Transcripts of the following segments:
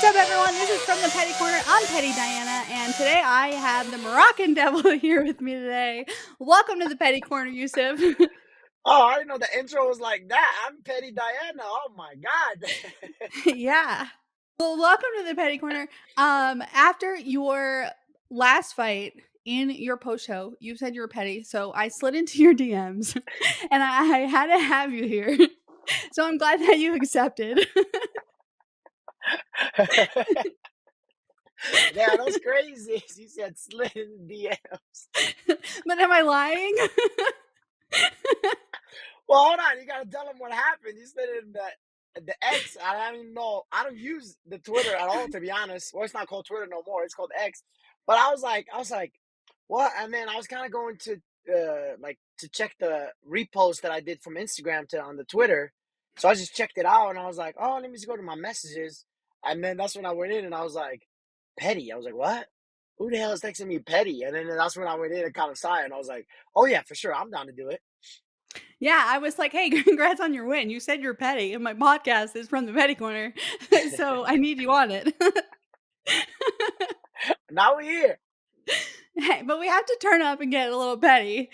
What's up, everyone? This is From the Petty Corner. I'm Petty Diana, and today I have the Moroccan Devil here with me today. Welcome to the Petty Corner, Youssef. Oh, I didn't know the intro was like that. I'm Petty Diana. Oh my God. Yeah. Well, welcome to the Petty Corner. After your last fight in your post show, you said you were petty, so I slid into your DMs, and I had to have you here. So I'm glad that you accepted. Yeah, that's crazy. She said slid in DMs. But am I lying? Well, hold on. You gotta tell them what happened. You slid in the X. I don't even know. I don't use the Twitter at all, to be honest. Well, it's not called Twitter no more. It's called X. But I was like, what? And then I was kind of going to to check the repost that I did from Instagram to on the Twitter. So I just checked it out and I was like, oh, let me just go to my messages. And then that's when I went in and I was like, Petty. I was like, what? Who the hell is texting me Petty? And then that's when I went in and kind of saw it and I was like, oh yeah, for sure, I'm down to do it. Yeah, I was like, "Hey, congrats on your win. You said you're petty, and my podcast is From the Petty Corner, so I need you on it." Now we're here. Hey, but we have to turn up and get a little petty.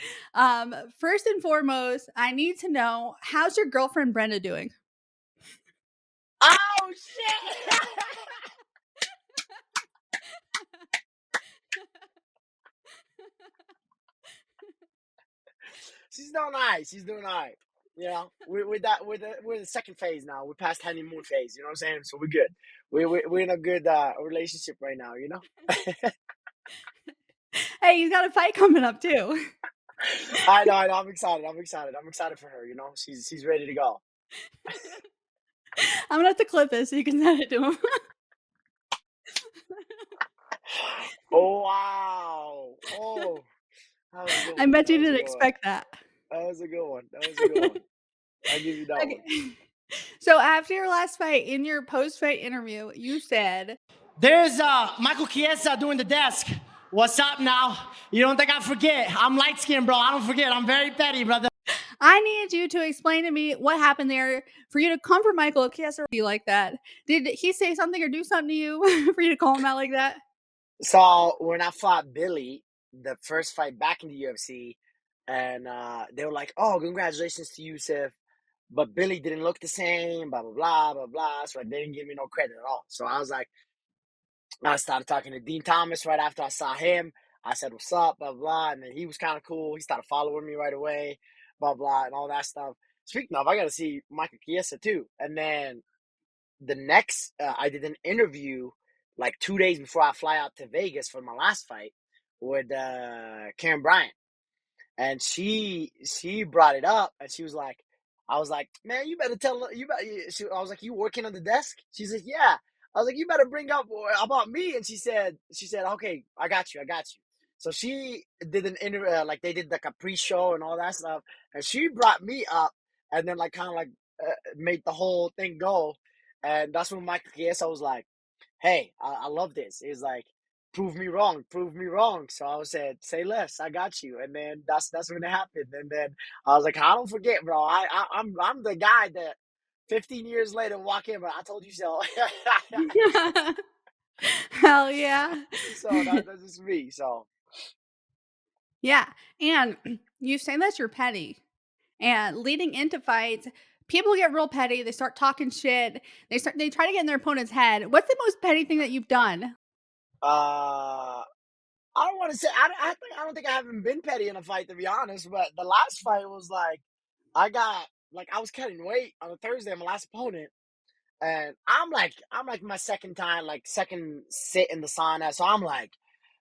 First and foremost, I need to know, how's your girlfriend Brenda doing? Oh shit! She's doing all right. She's doing all right. You know, we're the second phase now. We're past honeymoon phase. You know what I'm saying? So we're good. We're in a good relationship right now. You know. Hey, you got a fight coming up too. I know. I'm excited. I'm excited for her. You know, she's ready to go. I'm gonna have to clip this so you can send it to him. Oh wow! Oh, that was a good I one. bet That you was a didn't good one. expect that. That was a good one. That was a good one. I'll give you that one. Okay. So after your last fight, in your post-fight interview, you said, There's Michael Chiesa doing the desk. What's up now? You don't think I forget? I'm light skinned, bro. I don't forget. I'm very petty, brother. I need you to explain to me what happened there for you to comfort Michael Chiesa be like that. Did he say something or do something to you for you to call him out like that? So when I fought Billy, the first fight back in the UFC, and they were like, "Oh, congratulations to Youssef," but Billy didn't look the same, blah blah blah blah blah. So they didn't give me no credit at all. So I was like, I started talking to Dean Thomas right after I saw him. I said, "What's up?" Blah blah, and then he was kind of cool. He started following me right away, blah blah, and all that stuff. Speaking of, I got to see Michael Chiesa too. And then the next, I did an interview like 2 days before I fly out to Vegas for my last fight with Karen Bryant, and she brought it up, and she was like, I was like, man, you better tell you better. I was like, you working on the desk? She said, yeah. I was like, you better bring up about me, and she said, okay, I got you. So she did an interview, like they did like a pre-show and all that stuff, and she brought me up, and then like kind of like made the whole thing go, and that's when Michael Chiesa was like, hey, I love this. He's like, prove me wrong, prove me wrong. So I said, say less, I got you. And then that's when it happened. And then I was like, I don't forget, bro. I'm the guy that 15 years later walk in, but I told you so. Hell yeah. So that's just me. So Yeah. And you say that you're petty. And leading into fights, people get real petty. They start talking shit. They try to get in their opponent's head. What's the most petty thing that you've done? I don't want to say I don't think I haven't been petty in a fight, to be honest. But the last fight was like I was cutting weight on a Thursday, my last opponent. And I'm like my second time, like second sit in the sauna. So I'm like,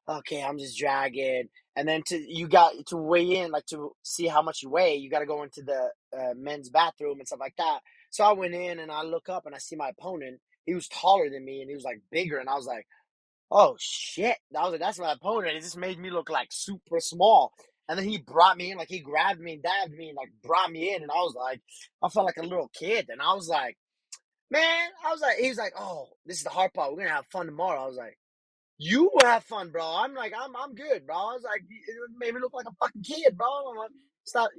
okay, I'm just dragging. And then you got to weigh in, like to see how much you weigh. You got to go into the men's bathroom and stuff like that. So I went in and I look up and I see my opponent. He was taller than me and he was like bigger. And I was like, oh shit! I was like, that's my opponent. It just made me look like super small. And then he brought me in, like he grabbed me and dabbed me and like brought me in. And I was like, I felt like a little kid. And I was like, man, he was like, oh, this is the hard part. We're gonna have fun tomorrow. I was like, you will have fun, bro. I'm like, I'm good, bro. I was like, it made me look like a fucking kid, bro. I'm like, stuff,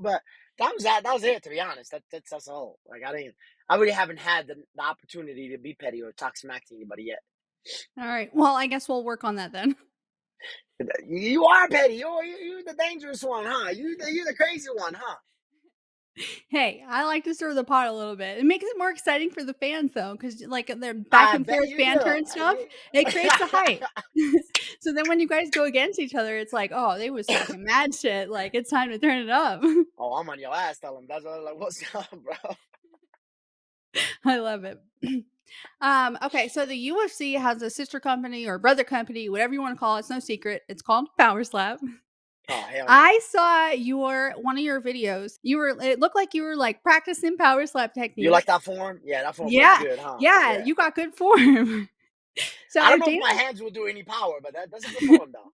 but that was it, to be honest. That's all. Like, I really haven't had the opportunity to be petty or talk smack to anybody yet. All right. Well, I guess we'll work on that then. You are petty. You're the dangerous one, huh? You're the crazy one, huh? Hey, I like to stir the pot a little bit. It makes it more exciting for the fans though, because like their back I and bet forth you banter do. and stuff, it creates the hype. So then when you guys go against each other, it's like, oh, they was talking mad shit. Like it's time to turn it up. Oh, I'm on your ass. Tell them. That's what I'm like. What's up, bro? I love it. Okay, so the UFC has a sister company or brother company, whatever you want to call it. It's no secret. It's called Power Slap. Oh, hell no. I saw your one of your videos. It looked like you were like practicing power slap You like techniques. that form? Yeah, that form looks Yeah. good, huh? Yeah, Yeah. you got good form. So I don't if know if Dana my hands will do any power, but that's a good form, though.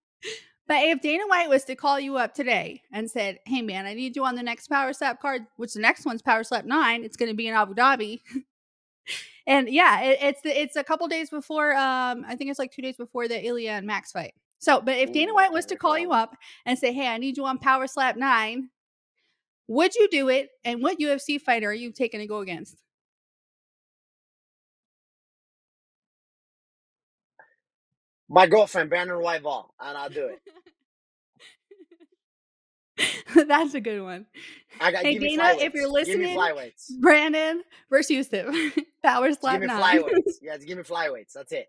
but if Dana White was to call you up today and said, "Hey man, I need you on the next power slap card," which the next one's power slap 9, it's going to be in Abu Dhabi. And yeah, it's a couple days before I think it's like 2 days before the Ilya and Max fight. So, but if Dana Ooh, I White was can't to wait for call that you one. up and say, "Hey, I need you on power slap 9," would you do it? And what UFC fighter are you taking to go against? My girlfriend, Brandon Whiteball, and I'll do it. That's a good one. I got Hey, give me Dana, if you're flyweights. Give me listening, flyweights. Brandon versus Youssef, power Just give slap me 9. flyweights. Yeah, just give me flyweights. That's it.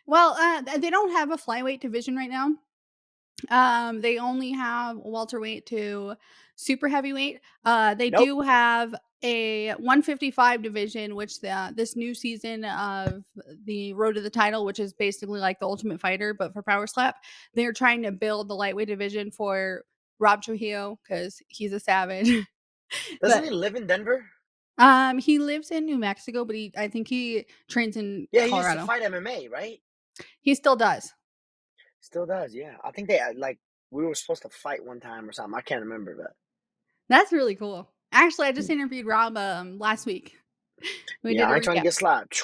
Well, they don't have a flyweight division right now. They only have welterweight to super heavyweight. They Nope. do have a 155 division, which this new season of the Road to the Title, which is basically like the Ultimate Fighter, but for Power Slap, they're trying to build the lightweight division for Rob Trujillo because he's a savage. Doesn't But he live in Denver? he lives in New Mexico, but I think he trains in Yeah, he used to Colorado. fight MMA, right? He still does. Still does. Yeah, I think they like we were supposed to fight one time or something. I can't remember, but That's really cool. Actually, I just interviewed Rob last week. We yeah, did a I ain't trying to recap. get slapped.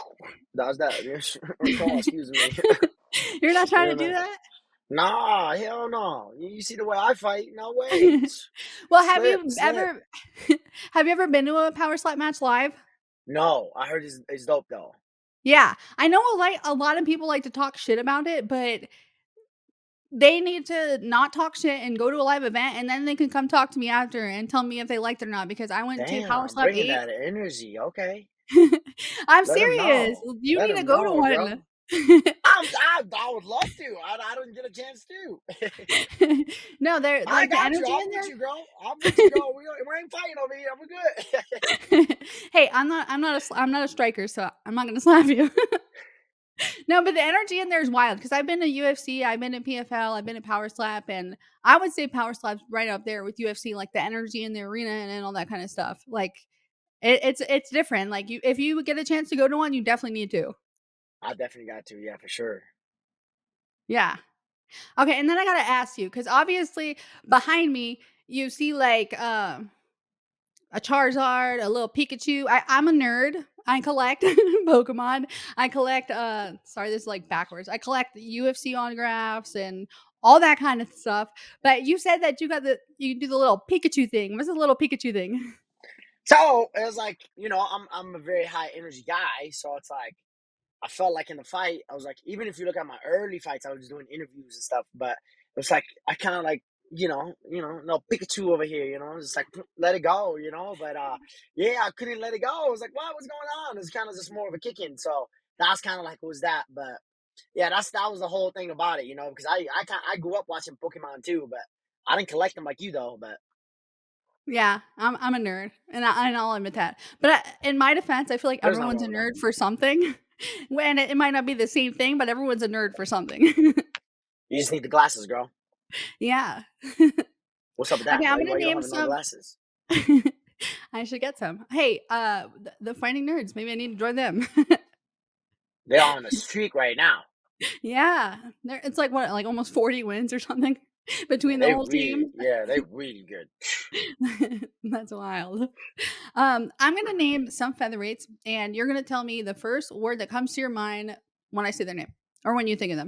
That was that. Oh, excuse me. You're not trying Yeah, to do man. that? Nah, hell no. You see the way I fight? No way. Well, Slip, slip. have you ever been to a power slap match live? No, I heard it's dope though. Yeah. I know a lot of people like to talk shit about it, but they need to not talk shit and go to a live event, and then they can come talk to me after and tell me if they liked it or not, because I went to Power Damn, Slap bringing 8. that energy. Okay, I'm let him serious. know. You Let need to him go to know, girl. one. I would love to. I don't get a chance to. No, they're I like the got you. energy I'm in with there. you, girl. I'm with you, girl. We ain't fighting over here. We're good. Hey, I'm not a striker, so I'm not gonna slap you. No, but the energy in there is wild because I've been to UFC, I've been to PFL, I've been to Power Slap, and I would say Power Slap's right up there with UFC, like the energy in the arena and all that kind of stuff. Like it's different. Like if you get a chance to go to one, you definitely need to. I definitely got to. Yeah, for sure. Yeah. Okay, and then I gotta ask you because obviously behind me you see like a Charizard, a little Pikachu. I'm a nerd. I collect Pokemon. I collect sorry, this is like backwards. I collect UFC autographs and all that kind of stuff. But you said that you do the little Pikachu thing. What's the little Pikachu thing? So it was like, I'm a very high energy guy. So it's like I felt like in the fight, I was like, even if you look at my early fights, I was doing interviews and stuff, but it was like I kind of like, no Pikachu over here, just like let it go, But yeah, I couldn't let it go. I was like, what was going on? It's kind of just more of a kick in. So that's kind of like was that, but yeah, that was the whole thing about it, because I grew up watching Pokemon too, but I didn't collect them like you though. But Yeah, I'm a nerd, and I'll admit that. But in my defense, I feel like there's nothing everyone's wrong a with that. nerd for something. When it might not be the same thing, but everyone's a nerd for something. You just need the glasses, girl. Yeah. What's up with Okay, that? I'm Why gonna you don't name have no some. glasses? I should get some. Hey, the Fighting Nerds. Maybe I need to join them. They're on a streak right now. Yeah, it's like what, like almost 40 wins or something Yeah, between the whole team. they really good. That's wild. I'm gonna name some featherweights, and you're gonna tell me the first word that comes to your mind when I say their name or when you think of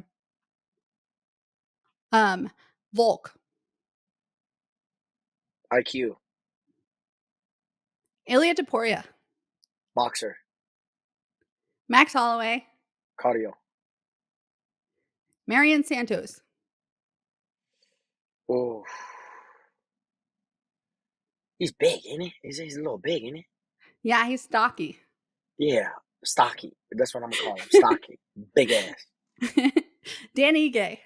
them. Volk. IQ. Ilya Taporia, Boxer. Max Holloway, Cardio. Marion Santos. Oh, he's big, isn't he? He's a little big, isn't he? Yeah, he's stocky. Yeah, stocky. That's what I'm gonna call him. Stocky. Big ass. Dan Ige,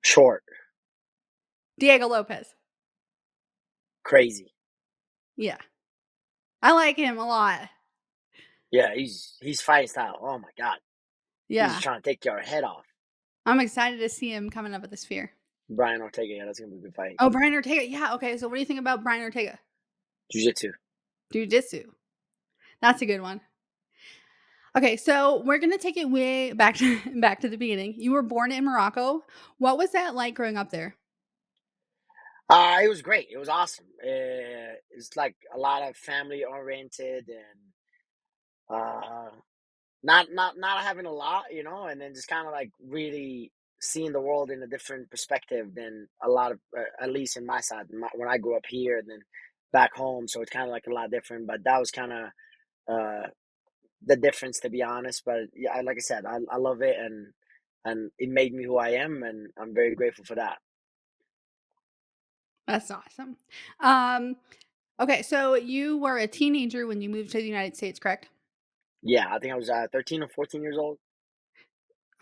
Short. Diego Lopez. Crazy. Yeah, I like him a lot. Yeah, he's fighting style. Oh my god. He's Yeah, trying to take your head off. I'm excited to see him coming up at the Sphere. Brian Ortega, yeah, that's gonna be a good fight. Oh, Brian Ortega. Yeah, okay. So what do you think about Brian Ortega? Jiu-jitsu. Jiu-jitsu. That's a good one. Okay, so we're gonna take it way back to back to the beginning. You were born in Morocco. What was that like growing up there? It was great. It was awesome. It's like a lot of family oriented and uh not having a lot, and then just kind of like really seeing the world in a different perspective than a lot of, at least in my side, when I grew up here and then back home. So it's kind of like a lot different. But that was kind of uh, the difference, to be honest. But yeah, like I said, I love it, and it made me who I am, and I'm very grateful for that. That's awesome. Um, okay, so you were a teenager when you moved to the United States, correct? Yeah, I think I was 13 or 14 years old.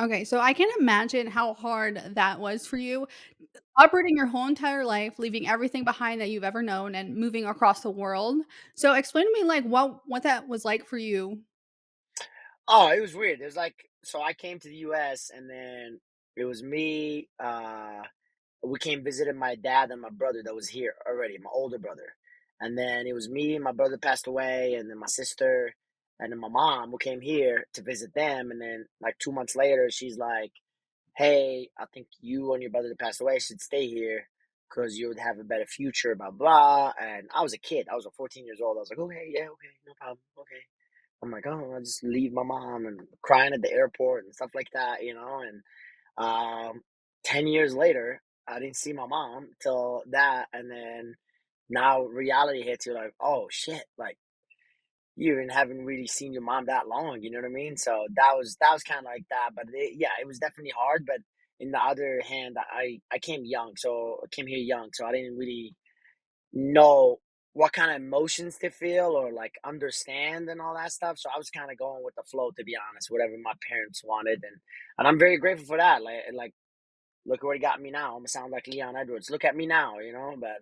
Okay, so I can imagine how hard that was for you, uprooting your whole entire life, leaving everything behind that you've ever known, and moving across the world. So explain to me, like, what that was like for you. Oh, it was weird. It was like, so I came to the U.S. and then it was me. We came visiting my dad and my brother that was here already, my older brother. And then it was me, my brother passed away, and then my sister, and then my mom who came here to visit them. And then like 2 months later, she's like, "Hey, I think you and your brother that passed away should stay here because you would have a better future." Blah blah. And I was a kid. I was 14 years old. I was like, "Okay, yeah, okay, no problem, okay." I'm like, "Oh, I'll just leave my mom," and crying at the airport and stuff like that. And um, 10 years later, I didn't see my mom till that, and then now reality hits. You're like, "Oh shit!" Like you even haven't really seen your mom that long. You know what I mean? So that was kind of like that. But yeah, it was definitely hard. But in the other hand, I came young, so I came here young, so I didn't really know what kind of emotions to feel or like understand and all that stuff. So I was kind of going with the flow, to be honest, whatever my parents wanted, and I'm very grateful for that. Like look where it got me now. I'm gonna sound like Leon Edwards. Look at me now, but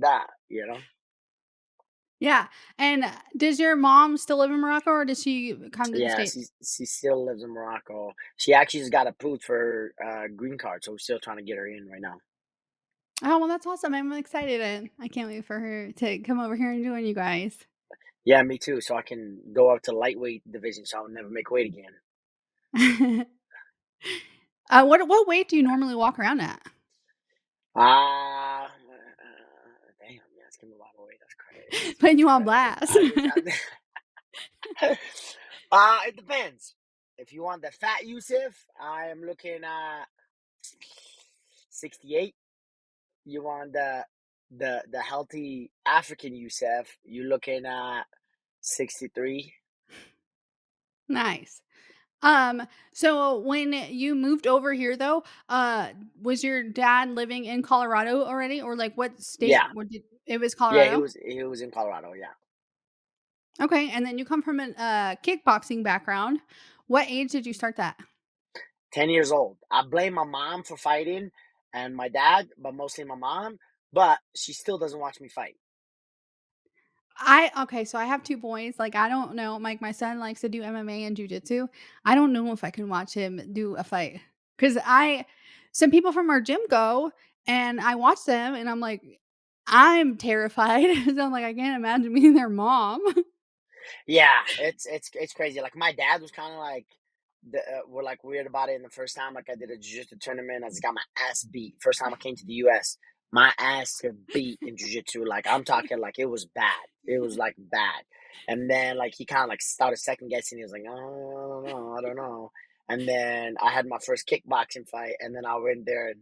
that. Yeah, and does your mom still live in Morocco, or does she come to the Yeah, States? she still lives in Morocco. She actually just got approved for her green card, so we're still trying to get her in right now. Oh, well, that's awesome. I'm excited, and I can't wait for her to come over here and join you guys. Yeah, me too. So I can go up to lightweight division, so I'll never make weight again. What weight do you normally walk around at? Damn, yeah, it's gonna be a lot of weight. That's crazy. Putting That's you on crazy. blast. It depends. If you want the fat Yusuf, I am looking at 68. You want the healthy African Yusuf, you're looking at 63. Nice. So when you moved over here though, was your dad living in Colorado already, or like what state Yeah, it was yeah, he Colorado? was he was in Colorado. Yeah, Okay, and then you come from an kickboxing background. What age did you start that? 10 years old. I blame my mom for fighting and my dad, but mostly my mom. But she still doesn't watch me fight. So I have 2 boys, like, I don't know, like, my son likes to do MMA and jujitsu. I don't know if I can watch him do a fight, 'cause I some people from our gym go, and I watch them, and I'm like, I'm terrified, so I'm like, I can't imagine being their mom. Yeah, it's crazy. Like my dad was kind of like we're like weird about it. In the first time, like I did a jiu-jitsu tournament, I just got my ass beat. First time I came to the U.S., my ass got beat in jiu-jitsu. Like I'm talking, like it was bad. It was like bad. And then like he kind of like started second guessing. He was like, oh, I don't know. And then I had my first kickboxing fight, and then I went there and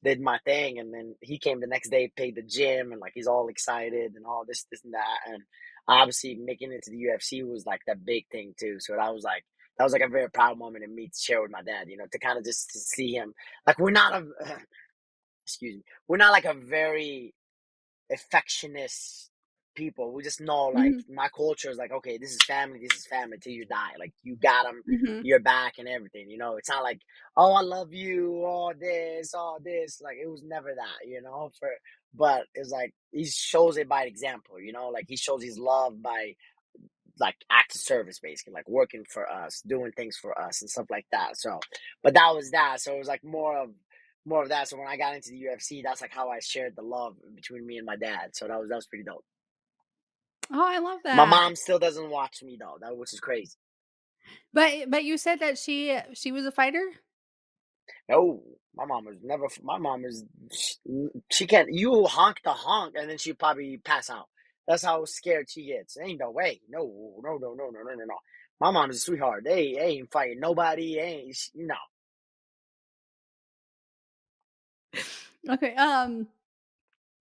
did my thing, and then he came the next day, paid the gym, and like he's all excited and all this and that, and obviously making it to the UFC was like that big thing too. So that was like a very proud moment in me to share with my dad, you know, to kind of just to see him. Like we're not a excuse me, we're not like a very affectionate people. We just know like Mhm, my culture is like, okay, this is family till you die. Like you got them, mhm. your back and everything. You know, it's not like, oh, I love you, all this. Like it was never that, you know. But it's like he shows it by example. You know, like he shows his love by like active service, basically, like working for us, doing things for us and stuff like that. So, but that was that. So it was like more of that. So when I got into the UFC, that's like how I shared the love between me and my dad. So that was pretty dope. Oh, I love My that. mom still doesn't watch me though, that which is crazy. But you said that she was a fighter? No, my mom is never. My mom is. She can't. You honk the honk, and then she probably pass out. That's how scared she gets. Ain't no way. No, no, no, no, no, no, no, no. My mom is a sweetheart. They ain't fighting nobody. Ain't no. Okay,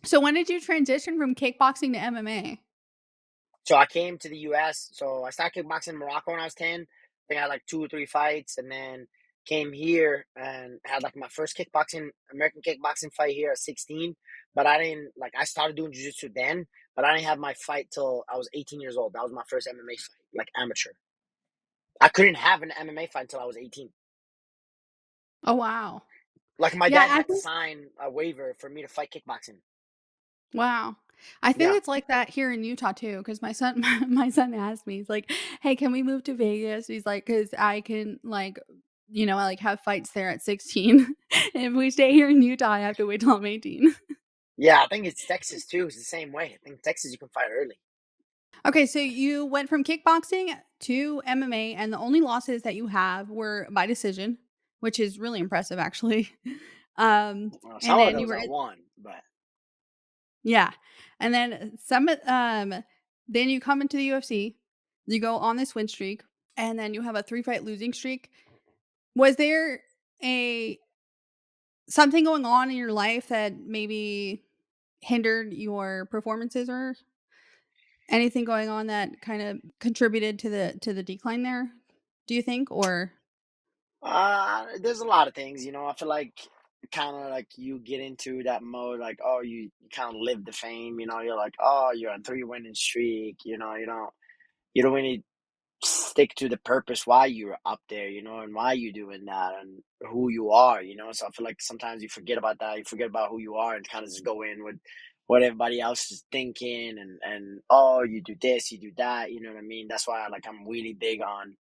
so when did you transition from kickboxing to MMA? So I came to the U.S. So I started kickboxing in Morocco when I was 10. I think I had like 2 or 3 fights, and then came here and had like my first kickboxing, American kickboxing fight here at 16. But I didn't like. I started doing jiu-jitsu then, but I didn't have my fight till I was 18 years old. That was my first MMA fight, like amateur. I couldn't have an MMA fight until I was 18. Oh, wow. Like my Yeah, dad I had to think sign a waiver for me to fight kickboxing. wow. I think Yeah. it's like that here in Utah too, because my son my son asked me, he's like, "Hey, can we move to Vegas?" He's like, "'Cause I can, like, like, have fights there at 16. If we stay here in Utah, I have to wait till I'm 18." Yeah, I think it's Texas too. It's the same way. I think Texas you can fight early. Okay, so you went from kickboxing to MMA, and the only losses that you have were by decision, which is really impressive, actually. Well, And some of then you those were I in won, but yeah, and then then you come into the UFC, you go on this win streak, and then you have a 3-fight losing streak. Was there a something going on in your life that maybe hindered your performances or anything going on that kind of contributed to the decline there, do you think? Or there's a lot of things, you know. I feel like kind of like you get into that mode, like oh, you kind of live the fame, you know. You're like oh, you're on 3 winning streak, you know. You don't really stick to the purpose why you're up there, you know, and why you're doing that and who you are, you know. So I feel like sometimes you forget about that. You forget about who you are and kind of just go in with what everybody else is thinking and oh, you do this, you do that, you know what I mean? That's why like I'm really big on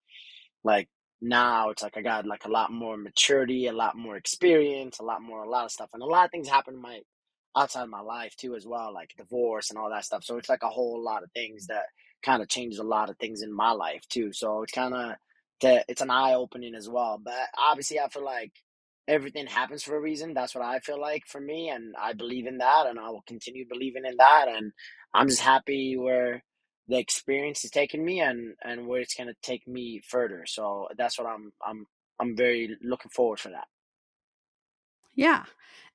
like now it's like I got like a lot more maturity, a lot more experience, a lot of stuff, and a lot of things happen in my outside of my life too as well, like divorce and all that stuff. So it's like a whole lot of things that kind of changes a lot of things in my life too. So it's kind of it's an eye opening as well. But obviously, I feel like everything happens for a reason. That's what I feel like for me, and I believe in that, and I will continue believing in that. And I'm just happy where the experience is taking me and where it's gonna take me further. So that's what I'm very looking forward for that. yeah.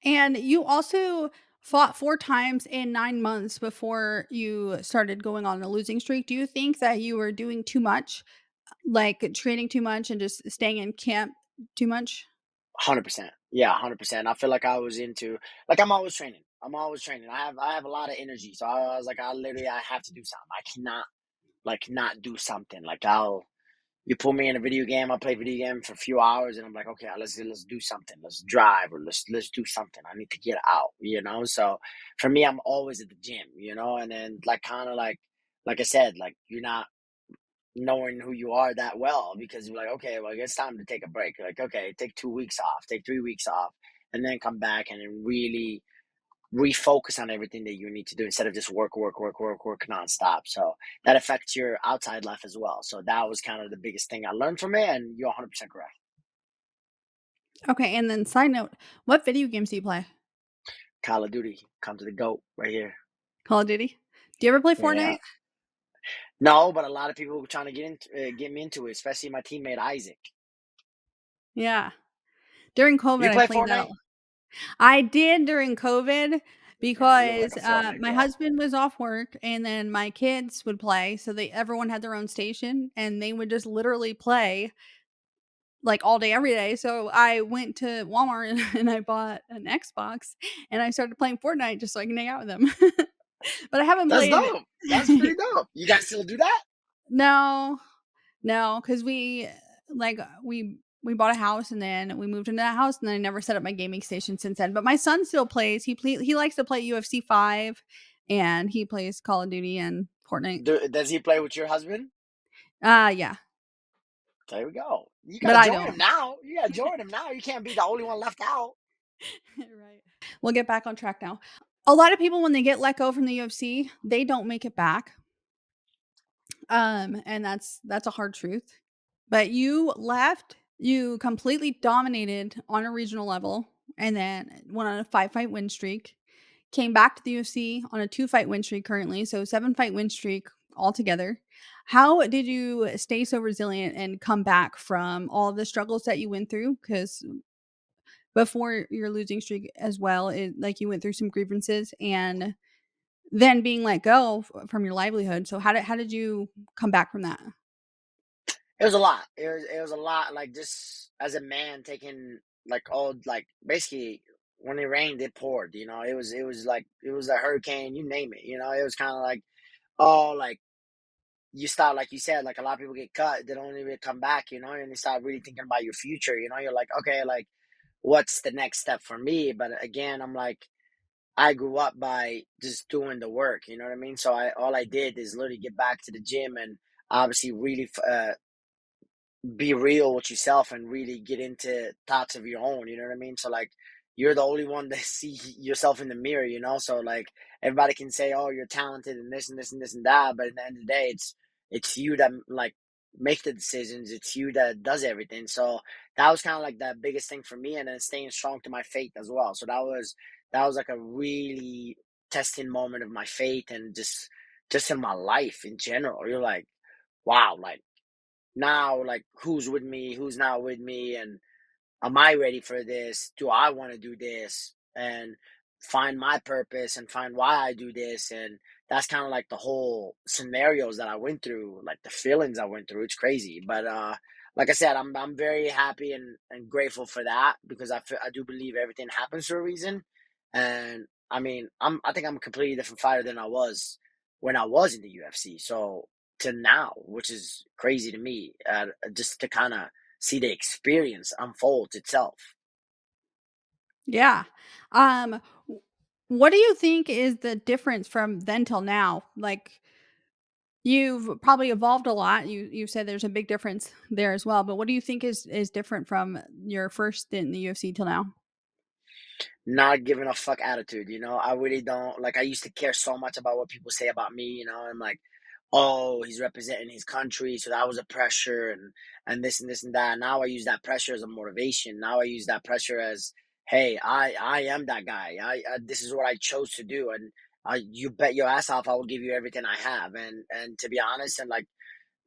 And you also fought 4 times in 9 months before you started going on a losing streak. Do you think that you were doing too much, like training too much and just staying in camp too much? 100%. Yeah, 100%. I feel like I was into like I'm always training. I'm always training. I have a lot of energy. So I was like I have to do something. I cannot like not do something. Like I'll you put me in a video game, I'll play video game for a few hours and I'm like, okay, let's do something. Let's drive or let's do something. I need to get out, you know? So for me, I'm always at the gym, you know, and then like kind of like I said, like you're not knowing who you are that well because you're like, okay, well, it's time to take a break. Like, okay, take 2 weeks off, take 3 weeks off, and then come back and then really refocus on everything that you need to do instead of just work nonstop. So that affects your outside life as well. So that was kind of the biggest thing I learned from it, and you're 100% correct. Okay, and then side note, what video games do you play? Call of Duty, come to the goat right here. Call of Duty? Do you ever play Yeah, Fortnite? no, but a lot of people were trying to get me into it, especially my teammate Isaac. Yeah. During COVID, You I play played that a Fortnite? I did during COVID Yeah, you look like because, a Fortnite my girl. husband was off work and then my kids would play, so everyone had their own station and they would just literally play, like, all day, every day, so I went to Walmart and I bought an Xbox and I started playing Fortnite just so I can hang out with them. But I haven't That's played. dope. That's pretty dope. You guys still do that? No. No, because we bought a house and then we moved into that house and then I never set up my gaming station since then. But my son still plays. He likes to play UFC 5 and he plays Call of Duty and Fortnite. Does he play with your husband? Yeah, There we go. You but gotta I join him don't. now. You gotta join him now. You can't be the only one left out. Right. We'll get back on track now. A lot of people when they get let go from the UFC, they don't make it back. And that's a hard truth. But you left, you completely dominated on a regional level and then went on a 5-fight win streak. Came back to the UFC on a 2-fight win streak currently, so 7-fight win streak altogether. How did you stay so resilient and come back from all the struggles that you went through? Because before your losing streak as well, like you went through some grievances and then being let go from your livelihood. So how did you come back from that? It was a lot. It was a lot. Like just as a man taking like all like basically when it rained, it poured. It was like it was a hurricane. You name it. It was kind of like oh like you start like you said like a lot of people get cut. They don't even come back. And you start really thinking about your future. You're like okay like what's the next step for me? But again, I'm like I grew up by just doing the work. You know what I mean? So I all I did is literally get back to the gym and obviously really be real with yourself and really get into thoughts of your own, you know what I mean? So like you're the only one that see yourself in the mirror. So like everybody can say, "Oh, you're talented and this and this and this and that," but at the end of the day, it's you that like make the decisions. It's you that does everything. So that was kind of like the biggest thing for me, and then staying strong to my faith as well. So that was like a really testing moment of my faith and just in my life in general. You're like, wow, like now like who's with me, who's not with me, and am I ready for this? Do I want to do this? And find my purpose and find why I do this. And that's kind of like the whole scenarios that I went through, like the feelings I went through. It's crazy. But like I said, I'm very happy and grateful for that because I do believe everything happens for a reason. And I mean, I think I'm a completely different fighter than I was when I was in the UFC. So to now, which is crazy to me, just to kind of see the experience unfolds itself. Yeah. W what do you think is the difference from then till now? Like, you've probably evolved a lot. You said there's a big difference there as well, but what do you think is different from your first stint in the UFC till now? Not giving a fuck attitude. I really don't like. I used to care so much about what people say about me. I'm like, oh, he's representing his country, so that was a pressure, and this and this and that. Now I use that pressure as a motivation. Now I use that pressure as, hey, I am that guy. This is what I chose to do, and you bet your ass off I will give you everything I have. And to be honest, and like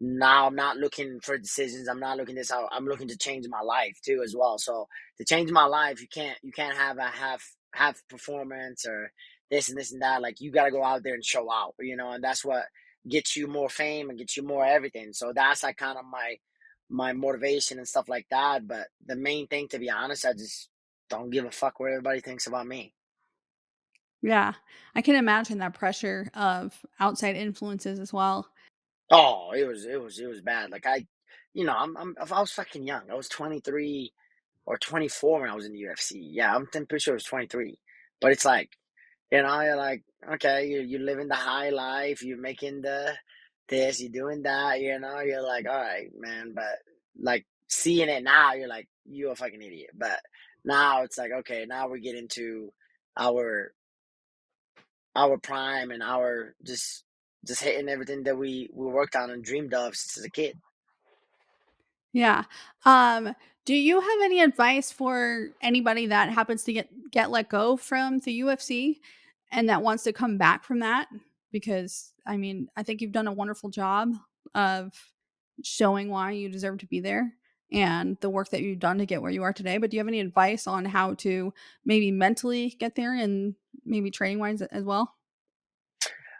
now I'm not looking for decisions. I'm not looking this out. I'm looking to change my life too as well. So to change my life, you can't have a half performance or this and this and that. Like you got to go out there and show out. And that's what gets you more fame and gets you more everything. So that's like kind of my motivation and stuff like that. But the main thing, to be honest, I just don't give a fuck what everybody thinks about me. Yeah. I can imagine that pressure of outside influences as well. Oh, it was bad. Like I was fucking young. I was 23 or 24 when I was in the UFC. Yeah, I'm pretty sure it was 23. But it's like, you're like, okay, you're living the high life, you're making the this, you're doing that, you're like, all right, man. But like seeing it now, you're like, you're a fucking idiot. But now it's like, okay, now we're getting to our our prime and our just hitting everything that we worked on and dreamed of since as a kid. Yeah. Um, do you have any advice for anybody that happens to get let go from the UFC and that wants to come back from that? Because I mean, I think you've done a wonderful job of showing why you deserve to be there. and the work that you've done to get where you are today, but do you have any advice on how to maybe mentally get there and maybe training wise as well?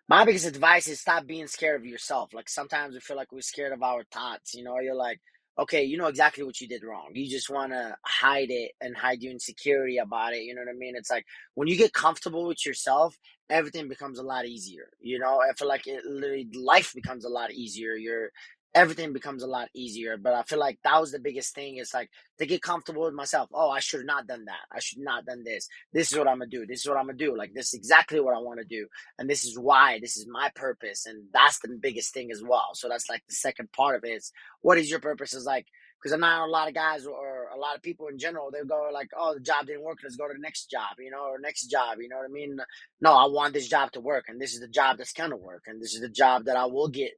My biggest advice is stop being scared of yourself. Like sometimes we feel like we're scared of our thoughts. You're like, okay, you know exactly what you did wrong. You just want to hide it and hide your insecurity about it. You know what I mean? It's like when you get comfortable with yourself, everything becomes a lot easier. I feel like literally life becomes a lot easier. Everything becomes a lot easier. But I feel like that was the biggest thing. It's like to get comfortable with myself. Oh, I should have not done that. I should not done this. This is what I'm gonna do. This is what I'm gonna do. Like this is exactly what I want to do, and this is why, this is my purpose, and that's the biggest thing as well. So that's like the second part of it is, what is your purpose? Is like, because I know a lot of guys or a lot of people in general, they go like, oh, the job didn't work, let's go to the next job, or next job, you know what I mean? No, I want this job to work, and this is the job that's gonna work, and this is the job that I will get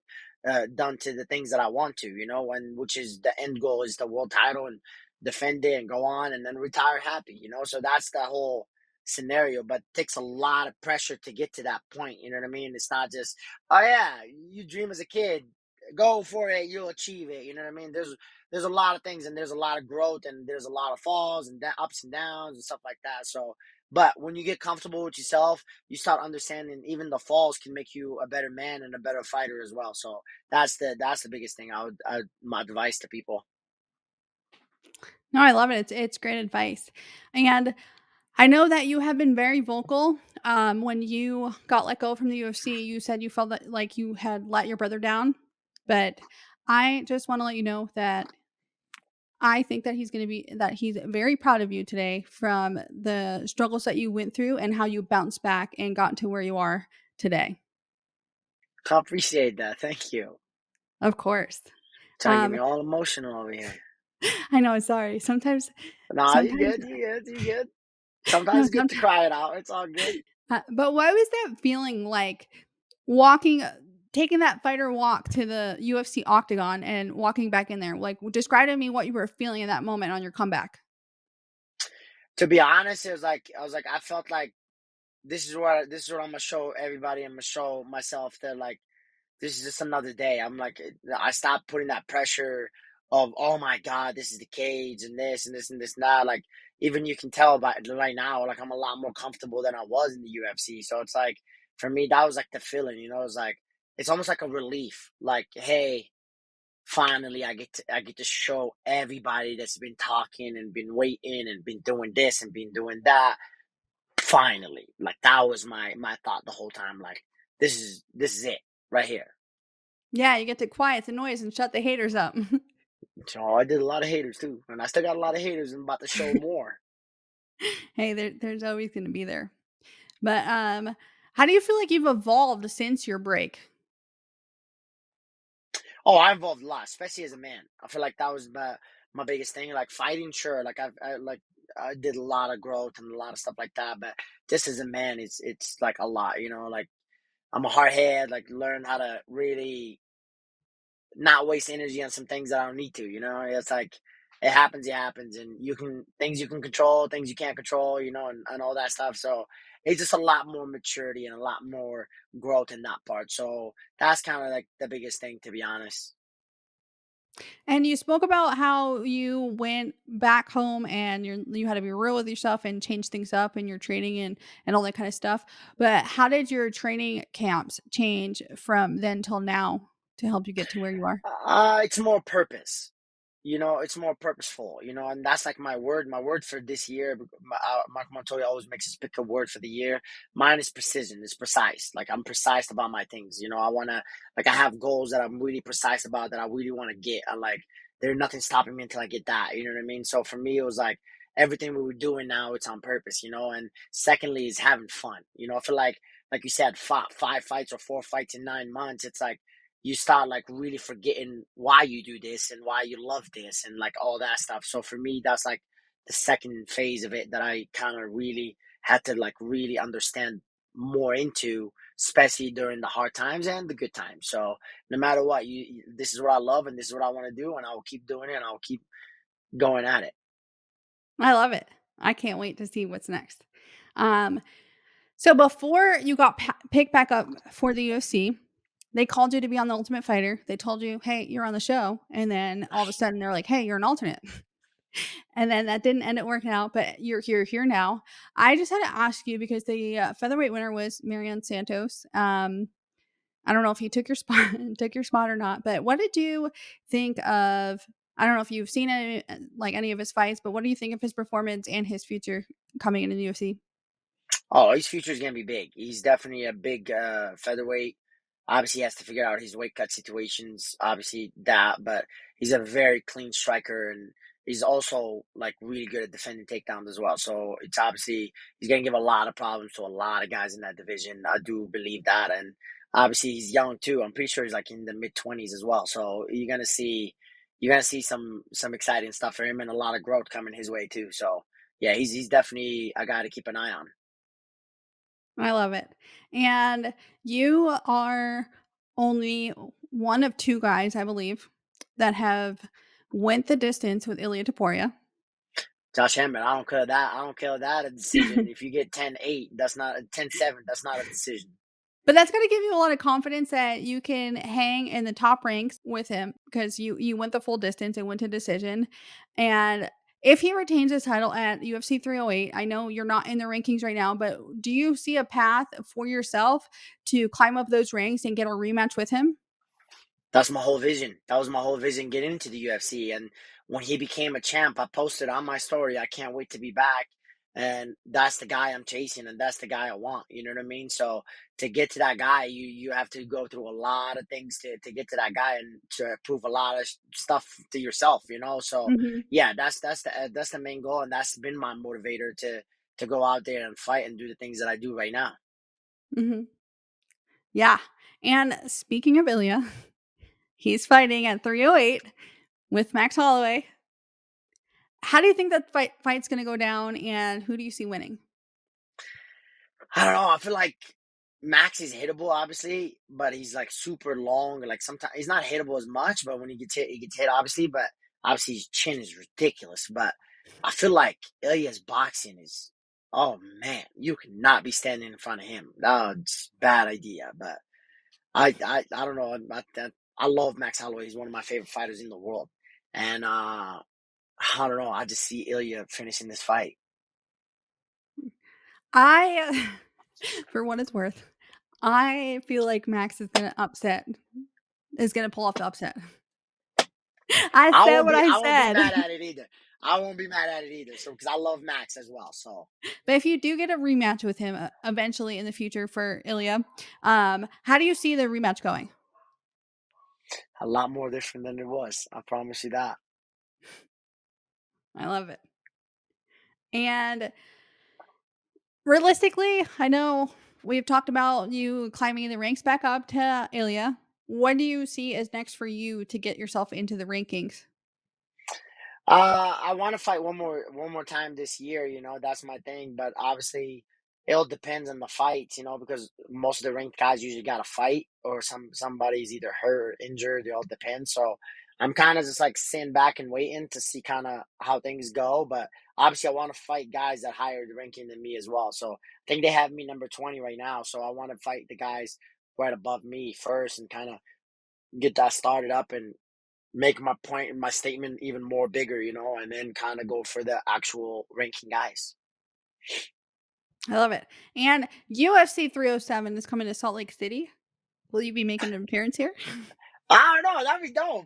done to the things that I want to, and which is the end goal is the world title, and defend it and go on and then retire happy, so that's the whole scenario. But it takes a lot of pressure to get to that point. You know what I mean? It's not just, oh yeah, you dream as a kid, go for it, you'll achieve it. You know what I mean? There's a lot of things, and there's a lot of growth, and there's a lot of falls and ups and downs and stuff like that. So, but when you get comfortable with yourself, you start understanding even the falls can make you a better man and a better fighter as well. So that's the biggest thing my advice to people. No, I love it. It's great advice. And I know that you have been very vocal. When you got let go from the UFC, you said you felt that like you had let your brother down. But I just want to let you know that I think that he's very proud of you today from the struggles that you went through and how you bounced back and got to where you are today. I appreciate that. Thank you. Of course. Trying to get Um, me all emotional over here. I know, sorry. Nah, you Sometimes good. You good. You good. Sometimes no, it's good to cry it out. It's all good. but what was that feeling like walking taking that fighter walk to the UFC octagon and walking back in there? Like, describe to me what you were feeling in that moment on your comeback. To be honest, it was like I was like I felt like this is what I'm gonna show everybody. I'm gonna show myself that like this is just another day. I'm like I stopped putting that pressure of, oh my god, this is the cage and this and this and this and that. Like even you can tell by right now, like I'm a lot more comfortable than I was in the UFC. So it's like for me that was like the feeling. It's like it's almost like a relief. Like hey, finally I get to show everybody that's been talking and been waiting and been doing this and been doing that. Finally, like that was my thought the whole time. Like this is it right here. Yeah, you get to quiet the noise and shut the haters up. So I did a lot of haters too, and I still got a lot of haters. And I'm about to show more. Hey, there's always going to be there. But how do you feel like you've evolved since your break? Oh, I involved a lot, especially as a man. I feel like that was my biggest thing. Like fighting, sure. Like I did a lot of growth and a lot of stuff like that. But just as a man, it's like a lot. Like I'm a hard head. Like learn how to really not waste energy on some things that I don't need to. It's like it happens, and you can control, things you can't control, and all that stuff. So it's just a lot more maturity and a lot more growth in that part. So that's kind of like the biggest thing, to be honest. And you spoke about how you went back home and you had to be real with yourself and change things up in your training and all that kind of stuff. But how did your training camps change from then till now to help you get to where you are? It's more purpose. It's more purposeful. And that's like my word. My word for this year. Marco Montoya always makes us pick a word for the year. Mine is precision. It's precise. Like I'm precise about my things. I wanna like I have goals that I'm really precise about that I really want to get. I like there's nothing stopping me until I get that. You know what I mean? So for me, it was like everything we were doing now, it's on purpose. And secondly, is having fun. I feel like you said, five fights or four fights in 9 months. It's like you start like really forgetting why you do this and why you love this and like all that stuff. So for me, that's like the second phase of it that I kind of really had to like really understand more into, especially during the hard times and the good times. So no matter what, this is what I love and this is what I want to do, and I will keep doing it and I'll keep going at it. I love it. I can't wait to see what's next. Um, so before you got picked back up for the UFC, They called you to be on The Ultimate Fighter. They told you, "Hey, you're on the show." And then all of a sudden they're like, "Hey, you're an alternate." And then that didn't end up working out, but you're here now. I just had to ask you because the featherweight winner was Marianne Santos. I don't know if he took your spot took your spot or not, but what did you think of I don't know if you've seen any like any of his fights, but what do you think of his performance and his future coming into the UFC? Oh, his future is gonna be big. He's definitely a big featherweight. Obviously, he has to figure out his weight cut situations. Obviously, that, but he's a very clean striker, and he's also like really good at defending takedowns as well. So it's obviously he's gonna give a lot of problems to a lot of guys in that division. I do believe that, and obviously he's young too. I'm pretty sure he's like in the mid 20s as well. So you're gonna see some exciting stuff for him and a lot of growth coming his way too. So yeah, he's definitely a guy to keep an eye on. I love it. And you are only one of 2 guys, I believe, that have went the distance with Ilia Topuria. Josh Emmett, I don't care that. I don't care that a decision. If you get 10-8, that's not 10-7. That's not a decision. But that's gonna give you a lot of confidence that you can hang in the top ranks with him because you went the full distance and went to decision. And if he retains his title at UFC 308, I know you're not in the rankings right now, but do you see a path for yourself to climb up those ranks and get a rematch with him? That's my whole vision. That was my whole vision getting into the UFC. And when he became a champ, I posted on my story, I can't wait to be back. And that's the guy I'm chasing, and that's the guy I want. You know what I mean? So to get to that guy, you have to go through a lot of things to get to that guy and to prove a lot of stuff to yourself. So Mhm, yeah, that's the main goal, and that's been my motivator to go out there and fight and do the things that I do right now. mhm. Yeah. And speaking of Ilya, he's fighting at 308 with Max Holloway. How do you think that fight's gonna go down, and who do you see winning? I don't know. I feel like Max is hittable, obviously, but he's like super long. Like sometimes he's not hittable as much, but when he gets hit, obviously. But obviously his chin is ridiculous. But I feel like Ilya's boxing is, oh man, you cannot be standing in front of him. That's a bad idea. But I don't know. I love Max Holloway. He's one of my favorite fighters in the world, and I don't know. I just see Ilya finishing this fight. I for what it's worth, I feel like Max is gonna pull off the upset. I said what I I won't be said. mad at it either. I won't be mad at it either. So because I love Max as well. So But if you do get a rematch with him, eventually in the future for Ilya, how do you see the rematch going? a lot more different than it was. I promise you that. I love it. And realistically, I know we've talked about you climbing the ranks back up to Ilya. What do you see as next for you to get yourself into the rankings? I want to fight one more time this year. That's my thing. But obviously, it all depends on the fights. Because most of the ranked guys usually got to fight, or somebody's either hurt or injured. It all depends. So I'm kind of just like sitting back and waiting to see kind of how things go. But obviously, I want to fight guys that higher ranking than me as well. So I think they have me number 20 right now. So I want to fight the guys right above me first and kind of get that started up and make my point and my statement even more bigger, and then kind of go for the actual ranking guys. I love it. And UFC 307 is coming to Salt Lake City. Will you be making an appearance here? I don't know. That'd be dope.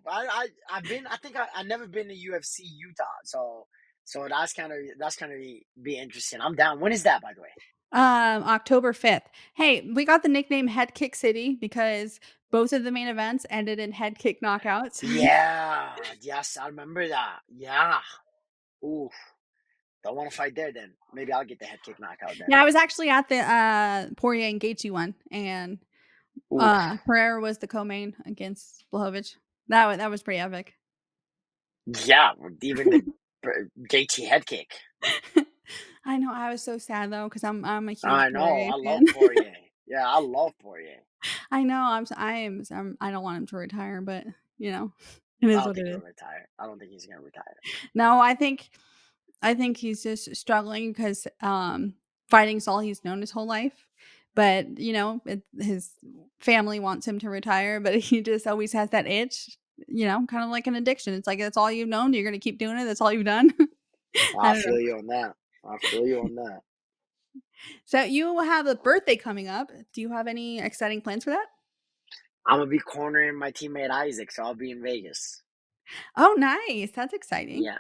I've been. I think I never been to UFC Utah, so that's kind of be interesting. I'm down. When is that, by the way? October 5th. Hey, we got the nickname Head Kick City because both of the main events ended in head kick knockouts. Yeah. Yes, I remember that. Yeah. Ooh. Don't want to fight there then. Maybe I'll get the head kick knockout then. Yeah, I was actually at the Poirier and Gaethje one, and Ooh. Pereira was the co-main against Blachowicz. That was pretty epic. Yeah. Even the Gaethje head kick. I know. I was so sad though because I'm a huge I know. Poirier I fan. love Poirier. Yeah, I love Poirier. I know. I don't want him to retire, but you know, it I is don't what think it he'll is. retire. I don't think he's gonna retire. No, I think he's just struggling because fighting's all he's known his whole life. But his family wants him to retire, but he just always has that itch, kind of like an addiction. It's like that's all you've known. You're gonna keep doing it. That's all you've done. I I don't know. feel you on that. I feel you on that. So you have a birthday coming up. Do you have any exciting plans for that? I'm gonna be cornering my teammate Isaac, so I'll be in Vegas. Oh, nice. That's exciting. Yeah,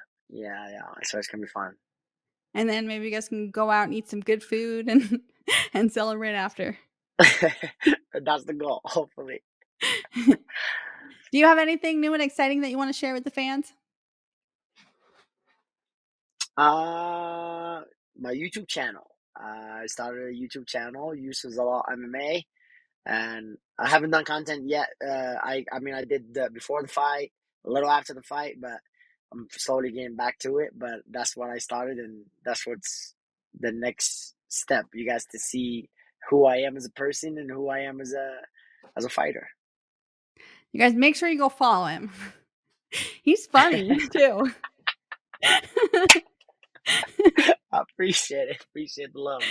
yeah. So it's gonna be fun. And then maybe you guys can go out and eat some good food and and celebrate after. That's the goal, hopefully. Do you have anything new and exciting that you want to share with the fans? Uh, my YouTube channel. I started a YouTube channel, Youssef Zalal MMA, and I haven't done content yet. I mean, I did before the fight, a little after the fight, but I'm slowly getting back to it. But that's what I started, and that's what's the next step. You guys to see who I am as a person and who I am as a fighter. You guys make sure you go follow him. He's funny too. I appreciate it. Appreciate the love.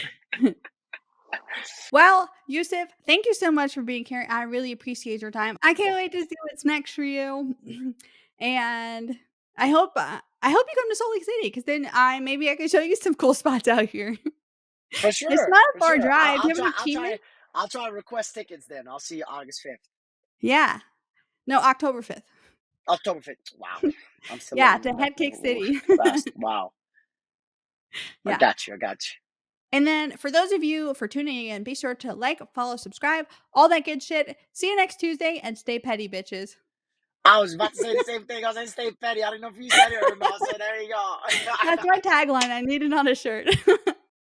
Well, Youssef, thank you so much for being here. I really appreciate your time. I can't wait to see what's next for you. And I hope you come to Salt Lake City because then maybe I can show you some cool spots out here. For It's sure, not a for far sure. drive. Do I'll you have an try. achievement? I'll try to request tickets. Then I'll see you August 5th, Yeah. No, October 5th. October 5th. Wow, I'm still Yeah, living to in that Head Cake City. fast. Wow, I Yeah. got you. I got you. And then for those of you for tuning in, be sure to like, follow, subscribe, all that good shit. See you next Tuesday and stay petty, bitches. I was about to say the same thing. I was going to stay petty. I don't know if you said it or not. So there you go. That's my tagline. I need it on a shirt.